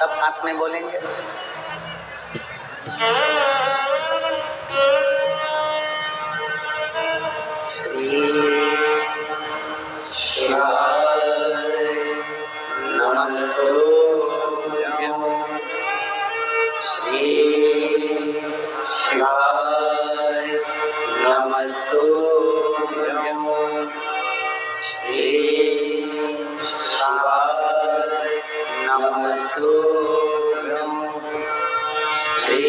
सब साथ में बोलेंगे। श्री शिवाय नमस्तुभ्यं। श्री शिवाय नमस्तुभ्यं। श्री शिवाय नमस्तुभ्यं। श्री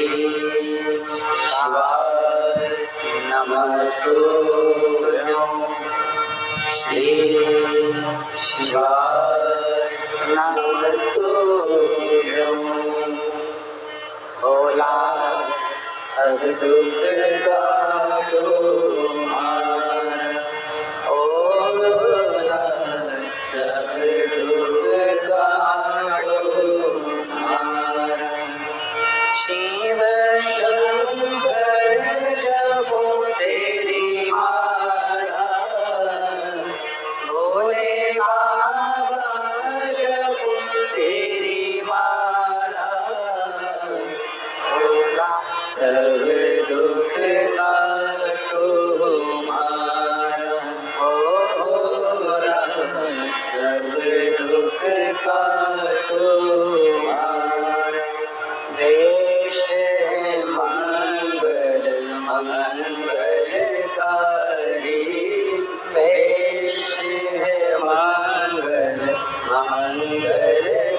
शिवाय नमस्तुभ्यं। श्री शिवाय नमस्तुभ्यं। भोला सब दुख काटो हमारा, भोला सब दुख काटो हमारा। शिव शंकर जपो तेरी माला, भोले बाबा जपो तेरी माला। भोला सब दुख काटो हमारा, भोला सब दुख काटो हमारा। देश मंगल मंगलकारी, देश मंगल मंगलकारी।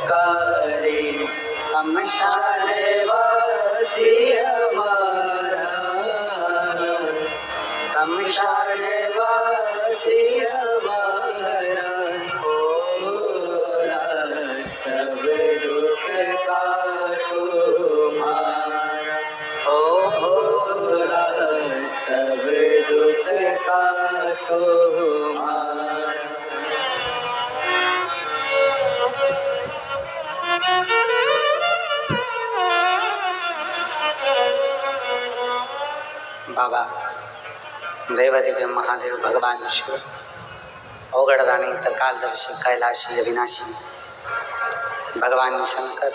शमशान वासी हमारा, शमशान वासी हमारा। भोला सब दुख काटो हमारा, ओ भोला सब दुख काटो हमारा। बाबा देवादिदेव महादेव भगवान शिव, ओगड़दानी त्रिकालदर्शी कैलाशी अविनाशी भगवान शंकर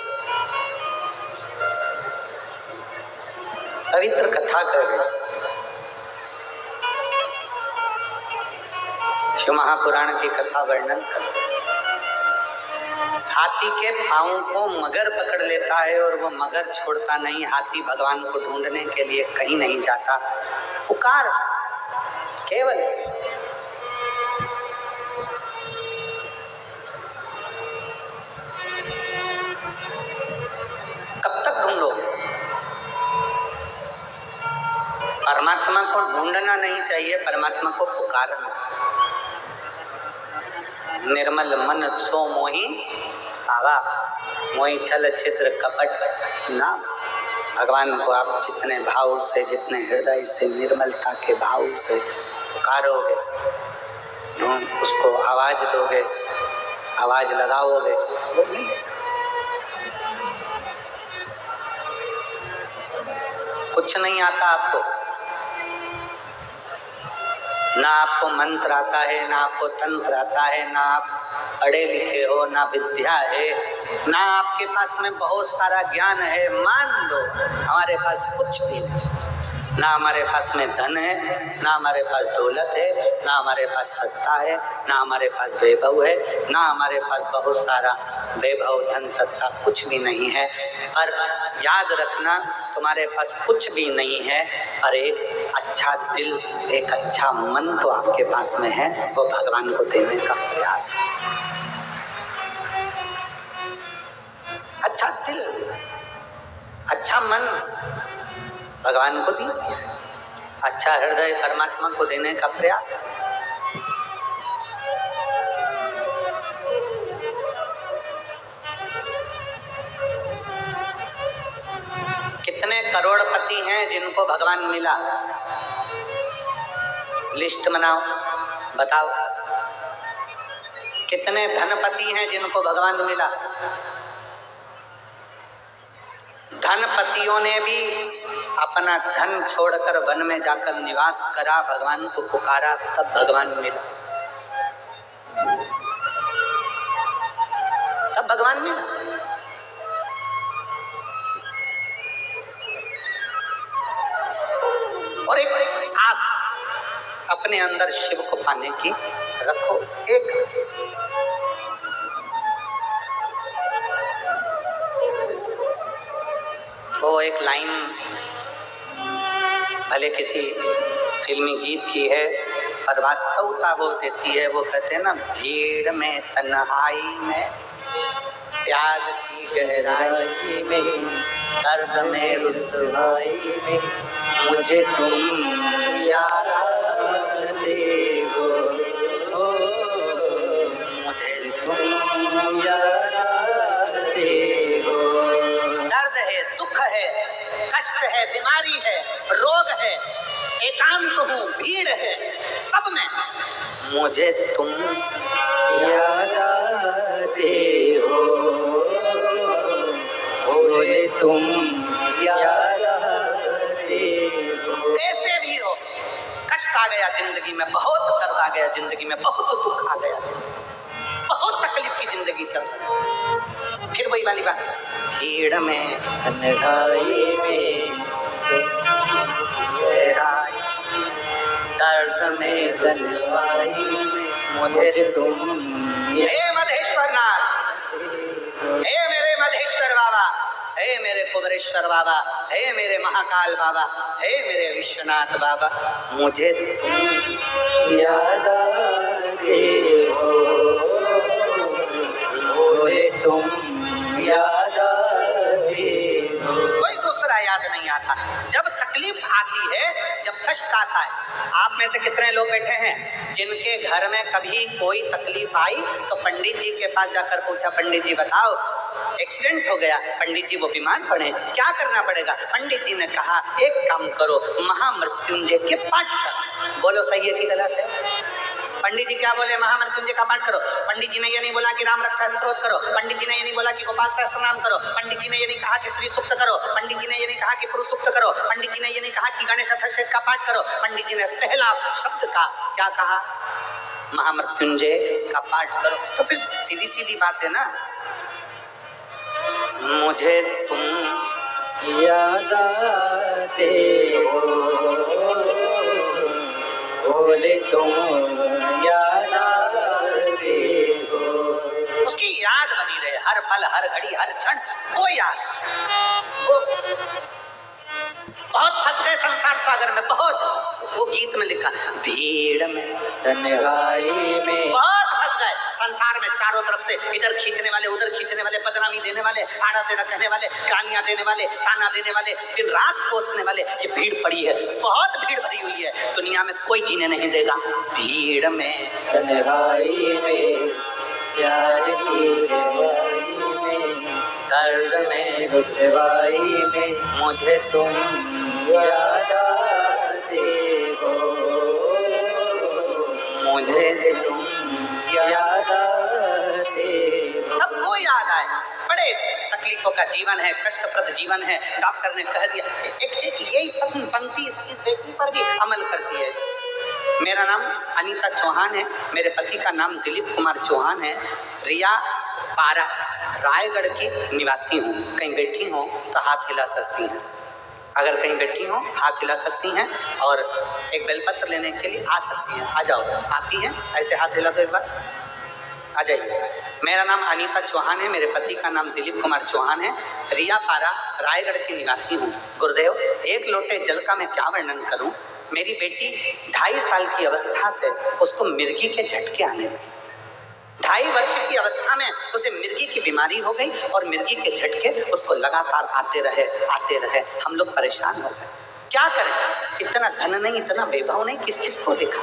पवित्र कथा कर रहे। शिव महापुराण की कथा वर्णन कर। हाथी के पांव को मगर पकड़ लेता है और वो मगर छोड़ता नहीं। हाथी भगवान को ढूंढने के लिए कहीं नहीं जाता, पुकार केवल कब तक ढूंढोगे? परमात्मा को ढूंढना नहीं चाहिए, परमात्मा को पुकारना चाहिए। निर्मल मन सो मोही पावा, मोही छल छिद्र कपट नाम। भगवान को आप जितने भाव से, जितने हृदय से, निर्मलता के भाव से पुकारोगे, उसको आवाज दोगे, आवाज लगाओगे, वो मिलेगा। कुछ नहीं आता आपको, ना आपको मंत्र आता है, ना आपको तंत्र आता है, ना आप पढ़े लिखे हो, ना विद्या है, ना आपके पास में बहुत सारा ज्ञान है। मान लो हमारे पास कुछ भी नहीं, ना हमारे पास में धन है, ना हमारे पास दौलत है, ना हमारे पास सत्ता है, ना हमारे पास वैभव है, ना हमारे पास बहुत सारा वैभव धन सत्ता कुछ भी नहीं है। पर याद रखना, तुम्हारे पास कुछ भी नहीं है, पर एक अच्छा दिल, एक अच्छा मन तो आपके पास में है। वो भगवान को देने का प्रयास है। अच्छा दिल, अच्छा मन भगवान को दीजिए, अच्छा हृदय परमात्मा को देने का प्रयास है। कितने करोड़पति हैं जिनको भगवान मिला? लिस्ट बनाओ, बताओ। कितने धनपति हैं जिनको भगवान मिला? धनपतियों ने भी अपना धन छोड़कर वन में जाकर निवास करा, भगवान को पुकारा, तब भगवान मिला। तब भगवान मिला। और एक आस अपने अंदर शिव को पाने की रखो, एक आस। वो एक लाइन भले किसी फिल्मी गीत की है पर वास्तवता वो देती है। वो कहते हैं ना, भीड़ में तन्हाई में प्यार की गहराई में दर्द में रुसवाई में मुझे तुम याद आते हो, मुझे तुम याद आते हो। दर्द है, दुख है, कष्ट है, बीमारी है, रोग है, एकांत हूँ, भीड़ है, सब में मुझे तुम याद आते हो, मुझे तुम याद आते हो। ऐसे भी हो, कष्ट आ गया जिंदगी में, बहुत दर्द आ गया जिंदगी में, बहुत दुख आ गया जिंदगी, बहुत तकलीफ की जिंदगी चल रही है। फिर वही वाली बात, भीड़ में तन्हाई में दर्द में तन्हाई मुझे तुम। हे मधेश्वर नाथ, हे मेरे मधेश्वर बाबा, हे मेरे कुबरेश्वर बाबा, हे मेरे महाकाल बाबा, हे मेरे विश्वनाथ बाबा, मुझे तुम याद आते हो, मुझे तुम याद आते हो। कोई दूसरा याद नहीं आता। जब तकलीफ आती है, जब कष्ट आता है, आप में से कितने लोग बैठे हैं जिनके घर में कभी कोई तकलीफ आई तो पंडित जी के पास जाकर पूछा, पंडित जी बताओ एक्सीडेंट हो गया, पंडित जी वो बीमार पड़े, क्या करना पड़ेगा? पंडित जी ने कहा एक काम करो, महामृत्युंजय के पाठ करो। बोलो सही है कि गलत है? पंडित जी क्या बोले? महामृत्युंजय का पाठ करो। पंडित जी ने ये नहीं बोला कि राम रक्षा स्तोत्र करो, पंडित जी ने ये नहीं बोला कि गोपाल सहस्त्र नाम करो, पंडित जी ने ये नहीं कहा कि श्री सूक्त करो, पंडित जी ने ये नहीं कहा कि पुरुष सूक्त करो, पंडित जी ने ये नहीं कहा कि गणेश अथर्वशीष का पाठ करो। पंडित जी ने पहला शब्द का क्या कहा? महामृत्युंजय का पाठ करो। तो फिर सीधी सीधी बात है ना, मुझे तुम याद आते हो, बोले तुम याद आते हो। उसकी याद बनी रहे हर पल, हर घड़ी, हर क्षण, वो याद। वो बहुत फंस गए संसार सागर में, बहुत। वो गीत में लिखा, भीड़ में तन्हाई में बहुत फंस गए संसार में, चारों तरफ से इधर खींचने वाले, उधर खींचने वाले, बदनामी देने वाले, आड़ा टेढ़ा कहने वाले, गालियां देने वाले, ताना देने वाले, दिन रात कोसने वाले, ये भीड़ पड़ी है, बहुत भीड़ भरी हुई है, दुनिया में कोई जीने नहीं देगा। भीड़ में तन्हाई में प्यार की गहराई में दर्द में रुसवाई में मुझे तुम याद आते हो, मुझे तुम याद आते हो। अब वो याद आए, बड़े तकलीफों का जीवन है, कष्टप्रद जीवन है। डॉक्टर ने कह दिया, एक यही पंक्ति इस बेटी पर भी अमल करती है। मेरा नाम अनीता चौहान है, मेरे पति का नाम दिलीप कुमार चौहान है, रिया पारा रायगढ़ की निवासी हूँ। कहीं बैठी हो तो हाथ हिला सकती हैं, अगर कहीं बैठी हो हाथ हिला सकती हैं और एक बेलपत्र लेने के लिए आ सकती हैं। आ जाओ, आती हैं, ऐसे हाथ हिला दो एक बार, आ जाइए। मेरा नाम अनीता चौहान है, मेरे पति का नाम दिलीप कुमार चौहान है, रिया पारा रायगढ़ की निवासी हूँ। गुरुदेव, एक लोटे जल का मैं क्या वर्णन करूँ। मेरी बेटी 2.5 साल की अवस्था से उसको मिर्गी के झटके आने लगे। 2.5 वर्ष की अवस्था में उसे मिर्गी की बीमारी हो गई और मिर्गी के झटके उसको लगातार आते रहे। हम लोग परेशान हो गए, क्या करें? इतना धन नहीं, इतना वैभव नहीं, किस किस को देखा।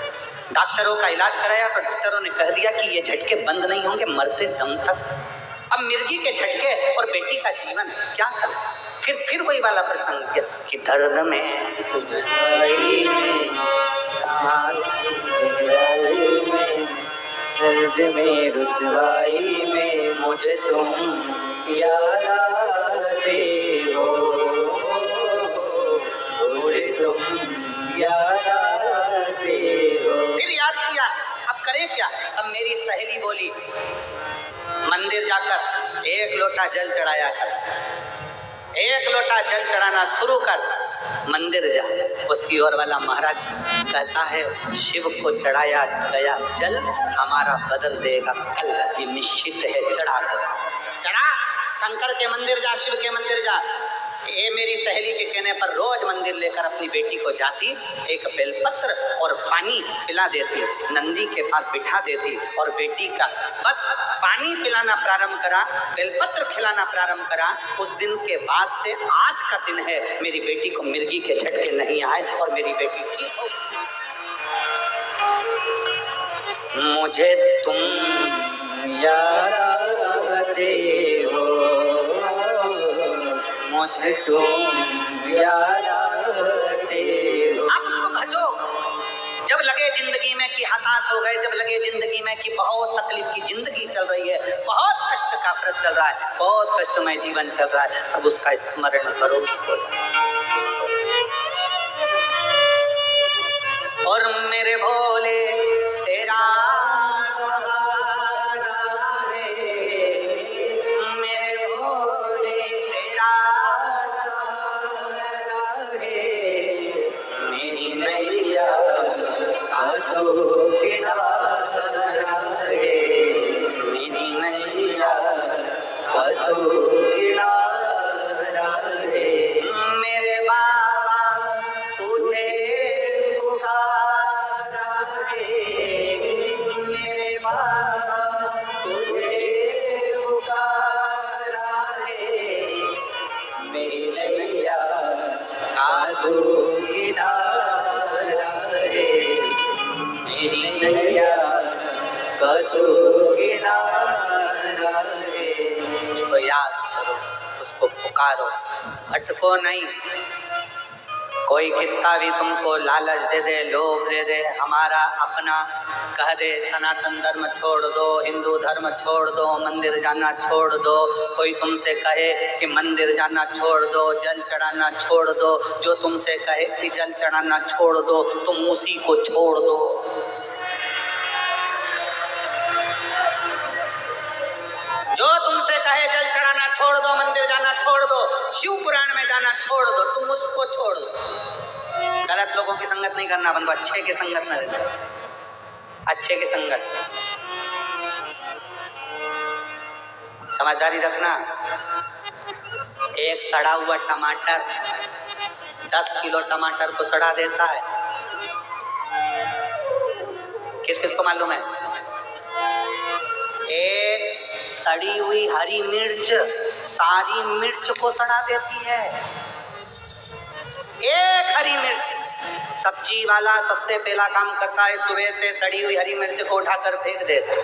डॉक्टरों का इलाज कराया तो डॉक्टरों ने कह दिया कि ये झटके बंद नहीं होंगे मरते दम तक। अब मिर्गी के झटके और बेटी का जीवन, क्या करें? फिर वही वाला प्रसंग किया कि दर्द में दर्द में रुसवाई में मुझे तुम याद आते हो, मुझे तुम याद आते हो। फिर याद किया, अब करें क्या? अब मेरी सहेली बोली, मंदिर जाकर 1 लोटा जल चढ़ाया कर, 1 लोटा जल चढ़ाना शुरू कर, मंदिर जा। उसी ओर वाला महाराज कहता है शिव को चढ़ाया गया जल हमारा बदल देगा कल, ये निश्चित है। चढ़ा चढ़ा शंकर के मंदिर जा, शिव के मंदिर जा। ये मेरी सहेली के कहने पर रोज मंदिर लेकर अपनी बेटी को जाती, एक बेलपत्र और पानी पिला देती, नंदी के पास बिठा देती और बेटी का बस पानी पिलाना प्रारंभ करा, बेलपत्र खिलाना प्रारंभ करा। उस दिन के बाद से आज का दिन है, मेरी बेटी को मिर्गी के झटके नहीं आए और मेरी बेटी ठीक हो। मुझे तुम याद आते हो, मुझे तुम याद आते हो। आप उसको भजो। जब लगे जिंदगी में कि हताश हो गए, जब लगे जिंदगी में कि बहुत तकलीफ की जिंदगी चल रही है, बहुत कष्ट का व्रत चल रहा है, बहुत कष्टमय जीवन चल रहा है, तब उसका स्मरण करो उसको। और मेरे भोले तेरा उसको याद करो, उसको पुकारो, भटको नहीं। कोई कितना भी तुमको लालच दे दे, लोभ दे दे, हमारा अपना कह दे, सनातन धर्म छोड़ दो, हिंदू धर्म छोड़ दो, मंदिर जाना छोड़ दो, कोई तुमसे कहे कि मंदिर जाना छोड़ दो, जल चढ़ाना छोड़ दो, जो तुमसे कहे कि जल चढ़ाना छोड़ दो, तुम उसी को छोड़ दो। जो तुमसे कहे जल चढ़ाना छोड़ दो, मंदिर जाना छोड़ दो, शिव पुराण में जाना छोड़ दो, तुम उसको छोड़ दो। गलत लोगों की संगत नहीं करना, अपन को अच्छे की संगत में रहना, अच्छे की संगत। समझदारी रखना। एक सड़ा हुआ टमाटर 10 किलो टमाटर को सड़ा देता है। किस किस को मालूम है? एक सड़ी हुई हरी मिर्च सारी मिर्च को सड़ा देती है। एक हरी मिर्च। सब्जी वाला सबसे पहला काम करता है, सुबह से सड़ी हुई हरी मिर्च को उठाकर फेंक देता है।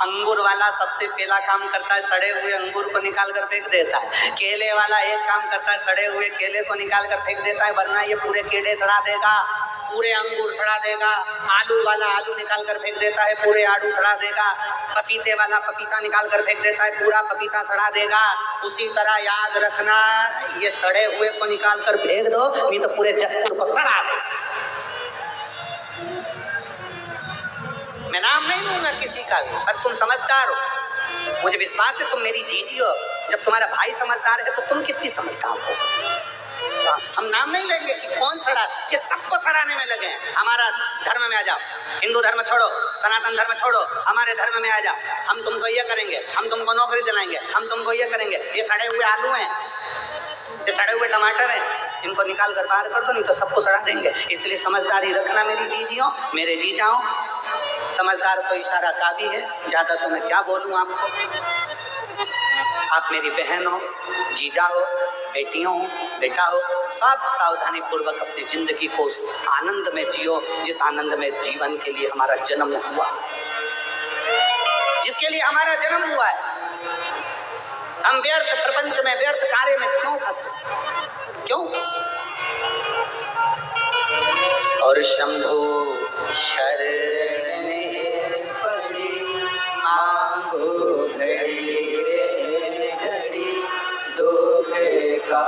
अंगूर वाला सबसे पहला काम करता है, सड़े हुए अंगूर को निकाल कर फेंक देता है। केले वाला एक काम करता है, सड़े हुए केले को निकाल कर फेंक देता है, वरना ये पूरे केले सड़ा देगा, पूरे अंगूर सड़ा देगा। आलू वाला आलू निकाल कर फेंक देता है, पूरे आलू सड़ा देगा। पपीते वाला पपीता निकाल कर फेंक देता है, पूरा पपीता सड़ा देगा। उसी तरह याद रखना, ये सड़े हुए को निकाल कर फेंक दो, नहीं तो पूरे जसपुर को सड़ा दो। मैं नाम नहीं लूंगा किसी का भी, पर तुम समझदार हो, मुझे विश्वास है तुम मेरी जीजी हो। जब तुम्हारा भाई समझदार है तो तुम कितनी समझदार हो। हम नाम नहीं लेंगे कि कौन सड़ा, ये सबको सड़ाने में लगे हैं। हमारा धर्म में आ जाओ, हिंदू धर्म छोड़ो, सनातन धर्म छोड़ो, हमारे धर्म में आ जाओ। हम तुमको ये करेंगे, हम तुमको नौकरी दिलाएंगे, हम तुमको ये करेंगे। ये सड़े हुए आलू हैं, ये सड़े हुए टमाटर हैं, इनको निकाल कर बाहर कर दो, नहीं तो सबको सड़ा देंगे। इसलिए समझदारी रखना मेरी जीजियों, मेरे जीजाओं। समझदार को इशारा काफी है, ज्यादा तो मैं क्या बोलूं आपको। आप मेरी बहन हो, जीजा हो, बेटियों हो, बेटा हो, सब सावधानी पूर्वक अपनी जिंदगी को उस आनंद में जियो जिस आनंद में जीवन के लिए हमारा जन्म हुआ, जिसके लिए हमारा जन्म हुआ है। हम व्यर्थ प्रपंच में, व्यर्थ कार्य में क्यों फंसे, क्यों फंसे? और शंभु शरण पड़ी मांगो घड़ी घड़ी दुख का